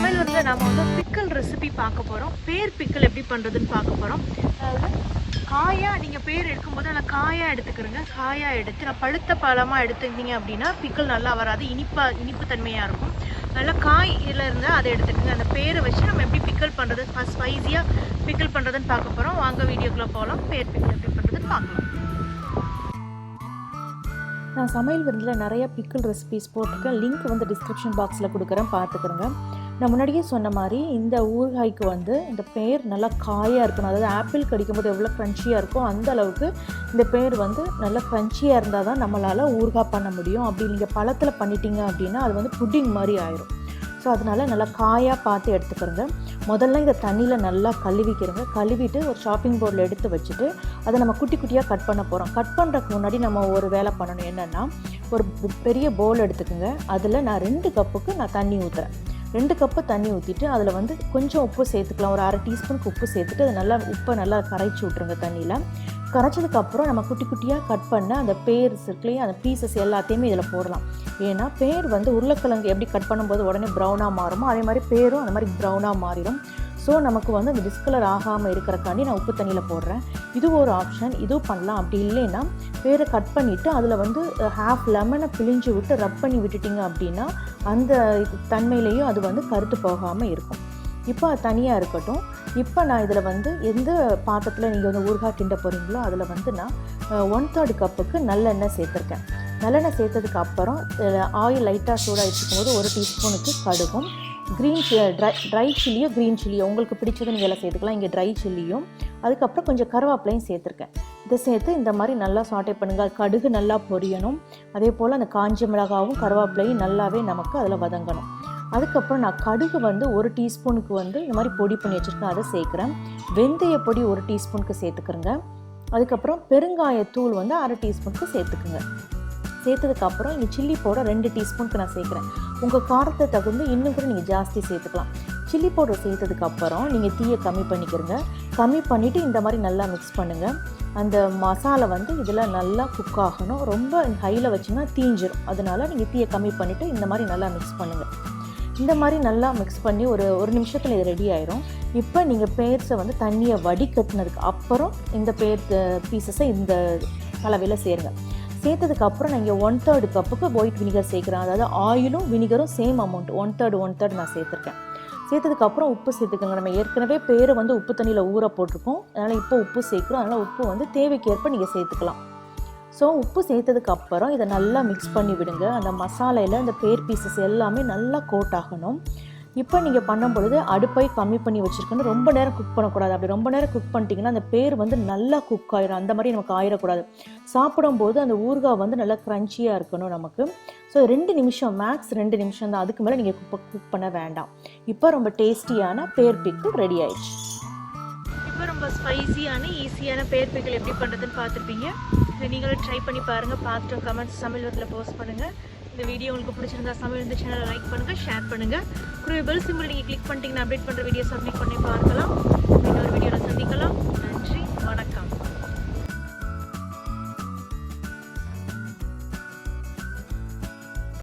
சமையல் வந்து நம்ம வந்து பிக்கல் ரெசிபி பார்க்க போகிறோம். பேர் பிக்கல் எப்படி பண்ணுறதுன்னு பார்க்க போகிறோம். அதாவது காயாக நீங்கள் பேர் எடுக்கும்போது நல்லா காயாக எடுத்துக்கிறோங்க. காயாக எடுத்து நான் பழுத்த பழமாக எடுத்துக்கிட்டீங்க அப்படின்னா பிக்கல் நல்லா வராது, இனிப்பு தன்மையாக இருக்கும். நல்லா காயில் இருந்தால் அதை எடுத்துக்கோங்க. அந்த பேரை வச்சு நம்ம எப்படி பிக்கல் பண்ணுறது, ஸ்பைஸியாக பிக்கல் பண்ணுறதுன்னு பார்க்க போகிறோம். வாங்க வீடியோக்குள்ளே போகலாம். பேர் பிக்கல் எப்படி பண்ணுறதுன்னு பார்க்கலாம். நான் சமையல் விருந்தில் நிறைய பிக்கல் ரெசிபிஸ் போட்டிருக்கேன். லிங்க் வந்து டிஸ்கிரிப்ஷன் பாக்ஸில் கொடுக்குறேன், பார்த்துக்கிறேங்க. நான் முன்னாடியே சொன்ன மாதிரி இந்த ஊறுகாய்க்கு வந்து இந்த பேர் நல்லா காயாக இருக்கணும். அதாவது ஆப்பிள் கடிக்கும்போது எவ்வளோ க்ரன்ச்சியாக இருக்கோ அந்த அளவுக்கு இந்த பேர் வந்து நல்லா க்ரன்ச்சியாக இருந்தால் தான் நம்மளால் ஊறுகாய் பண்ண முடியும். அப்படி நீங்கள் பழத்தில் பண்ணிட்டீங்க அப்படின்னா அது வந்து புட்டிங் மாதிரி ஆயிரும். ஸோ அதனால் நல்லா காயாக பார்த்து எடுத்துக்கிறோங்க. முதல்ல இதை தண்ணியில் நல்லா கழுவிக்கிறோங்க. கழுவிட்டு ஒரு ஷாப்பிங் போர்டில் எடுத்து வச்சுட்டு அதை நம்ம குட்டி குட்டியாக கட் பண்ண போகிறோம். கட் பண்ணுறதுக்கு முன்னாடி நம்ம ஒரு வேலை பண்ணணும். என்னென்னா, ஒரு பெரிய பவுல் எடுத்துக்கோங்க. அதில் நான் 2 கப்புக்கு நான் தண்ணி ஊற்றுறேன். 2 கப்பு தண்ணி ஊற்றிட்டு அதில் வந்து கொஞ்சம் உப்பு சேர்த்துக்கலாம். ஒரு 1/2 டீஸ்பூனுக்கு உப்பு சேர்த்துட்டு அதை உப்பை நல்லா கரைச்சி விட்ருங்க. தண்ணியில் கரைச்சதுக்கப்புறம் நம்ம குட்டி குட்டியாக கட் பண்ண அந்த பேர்ஸ் இருக்குல்லையே, அந்த பீசஸ் எல்லாத்தையுமே இதில் போடலாம். ஏன்னா பேர் வந்து உருளைக்கிழங்கு எப்படி கட் பண்ணும்போது உடனே ப்ரௌனாக மாறுமோ அதே மாதிரி பேரும் அந்த மாதிரி ப்ரௌனாக மாறிடும். ஸோ நமக்கு வந்து அந்த டிஸ்கலர் ஆகாமல் இருக்கிறக்காண்டி நான் உப்பு தண்ணியில் போடுறேன். இது ஒரு ஆப்ஷன், இதுவும் பண்ணலாம். அப்படி இல்லைன்னா பேரை கட் பண்ணிவிட்டு அதில் வந்து ஹாஃப் லெமனை பிழிஞ்சு விட்டு ரப் பண்ணி விட்டுட்டிங்க அப்படின்னா அந்த தன்மையிலையும் அது வந்து கருத்து போகாமல் இருக்கும். இப்போ அது தனியாக இருக்கட்டும். இப்போ நான் இதில் வந்து எந்த பாத்திரத்தில் நீங்கள் வந்து ஊறுகாய் கிண்ட போகிறீங்களோ அதில் வந்து நான் 1/3 கப்புக்கு நல்லெண்ணெய் சேர்த்துருக்கேன். நல்லெண்ணெய் சேர்த்ததுக்கு அப்புறம் ஆயில் லைட்டாக சூடாக வச்சுக்கும் போது 1 டீஸ்பூனுக்கு கடுகும், ட்ரை சில்லியோ க்ரீன் சில்லியோ உங்களுக்கு பிடிச்சது நீங்கள் எல்லாம் சேர்த்துக்கலாம். இங்கே ட்ரை சில்லியும் அதுக்கப்புறம் கொஞ்சம் கருவேப்பிலையும் சேர்த்துருக்கேன். இதை சேர்த்து இந்த மாதிரி நல்லா சாட்டை பண்ணுங்கள். கடுகு நல்லா பொரியணும். அதே போல் அந்த காஞ்ச மிளகாவும் கருவேப்பிலையும் நல்லாவே நமக்கு அதில் வதங்கணும். அதுக்கப்புறம் நான் கடுகு வந்து 1 டீஸ்பூனுக்கு வந்து இந்த மாதிரி பொடி பண்ணி வச்சுருக்கேன், அதை சேர்க்குறேன். வெந்தய பொடி 1 டீஸ்பூனுக்கு சேர்த்துக்கிறேங்க. அதுக்கப்புறம் பெருங்காயத்தூள் வந்து 1/2 டீஸ்பூனுக்கு சேர்த்துக்குங்க. சேர்த்ததுக்கப்புறம் இங்கே சில்லி பவுடர் 2 டீஸ்பூனுக்கு நான் சேர்க்குறேன். உங்கள் காரத்தை தகுந்து இன்னும் கூட நீங்கள் ஜாஸ்தி சேர்த்துக்கலாம். சில்லி பவுடர் சேர்த்ததுக்கப்புறம் நீங்கள் தீயை கம்மி பண்ணிக்கிறங்க. கம்மி பண்ணிவிட்டு இந்த மாதிரி நல்லா மிக்ஸ் பண்ணுங்கள். அந்த மசாலா வந்து இதில் நல்லா குக் ஆகணும். ரொம்ப ஹையில் வச்சுன்னா தீஞ்சிரும். அதனால் நீங்கள் தீயை கம்மி பண்ணிவிட்டு இந்த மாதிரி நல்லா மிக்ஸ் பண்ணுங்கள். இந்த மாதிரி நல்லா மிக்ஸ் பண்ணி ஒரு நிமிஷத்தில் இது ரெடி ஆயிரும். இப்போ நீங்கள் பேர்ஸை வந்து தண்ணியை வடிகட்டினதுக்கு அப்புறம் இந்த பேர் பீசஸை இந்த கலவையில் சேருங்க. சேர்த்ததுக்கப்புறம் நான் இங்கே 1/3 கப்புக்கு ஒயிட் வினிகர் சேர்க்குறேன். அதாவது ஆயிலும் வினிகரும் சேம் அமௌண்ட் 1/3 நான் சேர்த்துருக்கேன். சேர்த்ததுக்கப்புறம் உப்பு சேர்த்துக்கோங்க. நம்ம ஏற்கனவே பேரை வந்து உப்பு தண்ணியில் ஊற போட்டிருக்கோம். அதனால் இப்போ உப்பு சேர்க்குறோம். அதனால் உப்பு வந்து தேவைக்கேற்ப நீங்கள் சேர்த்துக்கலாம். ஸோ உப்பு சேர்த்ததுக்கப்புறம் இதை நல்லா மிக்ஸ் பண்ணி விடுங்க. அந்த மசாலையில் இந்த பேர் பீசஸ் எல்லாமே நல்லா கோட் ஆகணும். இப்போ நீங்கள் பண்ணும்பொழுது அடுப்பை கம்மி பண்ணி வச்சுருக்கணும். ரொம்ப நேரம் குக் பண்ணக்கூடாது. அப்படி ரொம்ப நேரம் குக் பண்ணிட்டீங்கன்னா அந்த பேர் வந்து நல்லா குக் ஆயிடும். அந்த மாதிரி நமக்கு ஆயிடக்கூடாது. சாப்பிடும்போது அந்த ஊறுகாய் வந்து நல்லா க்ரன்ச்சியாக இருக்கணும் நமக்கு. ஸோ 2 நிமிஷம், மேக்ஸ் 2 நிமிஷம் தான். அதுக்கு மேலே நீங்கள் குக் பண்ண வேண்டாம். இப்போ ரொம்ப டேஸ்டியான பேர் பிக்கிள் ரெடி ஆயிடுச்சு. இப்போ ரொம்ப ஸ்பைசியான ஈஸியான பேர் பிக்கல் எப்படி பண்ணுறதுன்னு பார்த்துருப்பீங்க. இதை நீங்களும் ட்ரை பண்ணி பாருங்கள். பார்த்துட்டு கமெண்ட்ஸ் சமையல் வரத்தில் போஸ்ட் பண்ணுங்கள். இந்த வீடியோ உங்களுக்கு பிடிச்சிருந்தா சமையல் இந்த சேனலை லைக் பண்ணுங்கள், ஷேர் பண்ணுங்கள். பெல் சிம்பிள் நீங்கள் கிளிக் பண்ணிட்டீங்கன்னா அப்டேட் பண்ணுற வீடியோஸ் சப்மிட் பண்ணி பார்க்கலாம். இன்னொரு வீடியோவில் சந்திக்கலாம்.